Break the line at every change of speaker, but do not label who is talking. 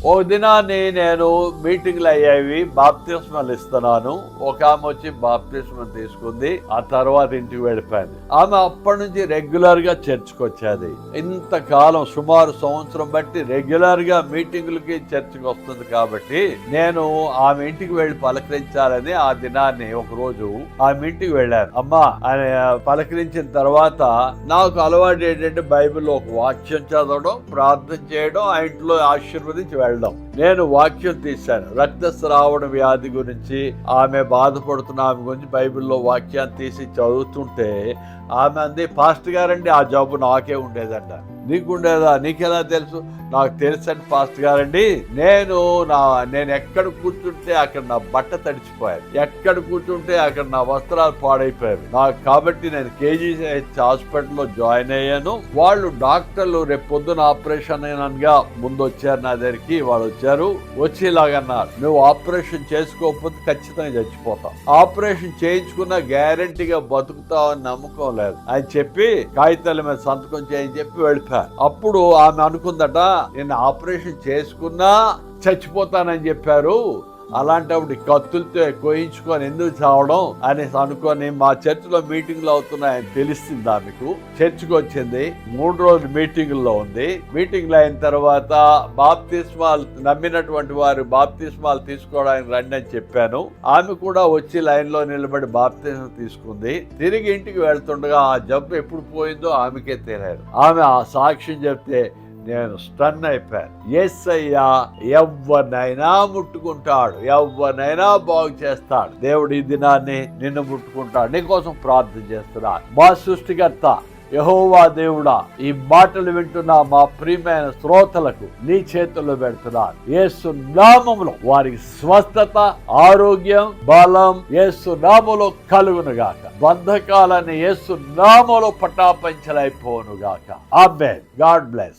ఓ దినాన్ని నేను మీటింగ్లు అయ్యేవి, బాప్తిస్మాలు ఇస్తున్నాను. ఒక ఆమె వచ్చి బాప్తిస్మం తీసుకుంది, ఆ తర్వాత ఇంటికి వెళ్ళిపోయింది. ఆమె అప్పటి నుంచి రెగ్యులర్ గా చర్చ్కి వచ్చేది. ఇంతకాలం సుమారు సంవత్సరం బట్టి రెగ్యులర్ గా మీటింగులకి చర్చ్కి వస్తుంది కాబట్టి నేను ఆమె ఇంటికి వెళ్ళి పలకరించాలని ఆ దినాన్ని ఒక రోజు ఆమె ఇంటికి వెళ్ళాను. అమ్మా అని పలకరించిన తర్వాత నాకు అలవాటు ఏంటంటే బైబిల్లో ఒక వాక్యం చదవడం, ప్రార్థన చేయడం, ఆ ఇంట్లో ఆశీర్వదించి వెళ్ళడం. నేను వాక్యం తీశాను. రక్తస్రావణ వ్యాధి గురించి, ఆమె బాధపడుతున్న ఆమె గురించి బైబిల్లో వాక్యాన్ని తీసి చదువుతుంటే ఆమె అంది, పాస్టర్ గారండి ఆ జబ్బు నాకే ఉండేదంట. నీకుండేదా? నీకెలా తెలుసు? నాకు తెలుసండి పాస్టర్ గారండి, నేను ఎక్కడ కూర్చుంటే అక్కడ నా బట్ట తడిచిపోయాను, ఎక్కడ కూర్చుంటే అక్కడ నా వస్త్రాలు పాడైపోయారు నాకు. కాబట్టి నేను KGH హాస్పిటల్లో జాయిన్ అయ్యాను. వాళ్ళు డాక్టర్లు రేపు పొద్దున ఆపరేషన్ అయినగా ముందు వచ్చారు నా దగ్గరికి. వాళ్ళు వచ్చారు, వచ్చి ఇలాగన్నారు, నువ్వు ఆపరేషన్ చేసుకోకపోతే ఖచ్చితంగా చచ్చిపోతావు, ఆపరేషన్ చేయించుకున్న గ్యారంటీగా బతుకుతావు అని నమ్మకం లేదు అని చెప్పి కాగితాల మీద సంతకం చేయని చెప్పి వెళ్ళిపోయారు. అప్పుడు ఆమె అనుకుందట, నేను ఆపరేషన్ చేసుకున్నా చచ్చిపోతానని చెప్పారు, అలాంటప్పుడు కత్తులతో కోయించుకొని ఎందుకు చావడం అనేసి అనుకొని మా చర్చిలో మీటింగ్లు అవుతున్నాయని తెలిసింది ఆమెకు. చర్చికి వచ్చింది, 3 రోజులు మీటింగుల్లో ఉంది. మీటింగ్లు అయిన తర్వాత బాప్తిస్మాలు నమ్మినటువంటి వారు బాప్తిస్మాలు తీసుకోవడానికి రండి అని చెప్పాను. ఆమె కూడా వచ్చి లైన్లో నిలబడి బాప్తిస్మం తీసుకుంది. తిరిగి ఇంటికి వెళ్తుండగా ఆ జబ్బు ఎప్పుడు పోయిందో ఆమెకే తెలియదు. ఆమె ఆ సాక్ష్యం చెప్తే నేను స్టన్ అయిపోయాను. యేసయ్య ఎవరినైనా ముట్టుకుంటాడు, ఎవరినైనా బాగు చేస్తాడు. దేవుడు ఈ దినాన్ని నిన్ను ముట్టుకుంటాడు. నీకోసం ప్రార్థన చేస్తున్నాడు. మా సృష్టికర్త యెహోవా దేవుడా, ఈ మాటలు వింటున్న మా ప్రియమైన శ్రోతలకు నీ చేతుల్లో పెడుతున్నాను. యేసు నామములో వారికి స్వస్థత, ఆరోగ్యం, బలం యేసు నామములో కలుగును గాక. బంధకాలని యేసు నామములో పటాపంచలైపోను గాక. ఆమేన్. God bless.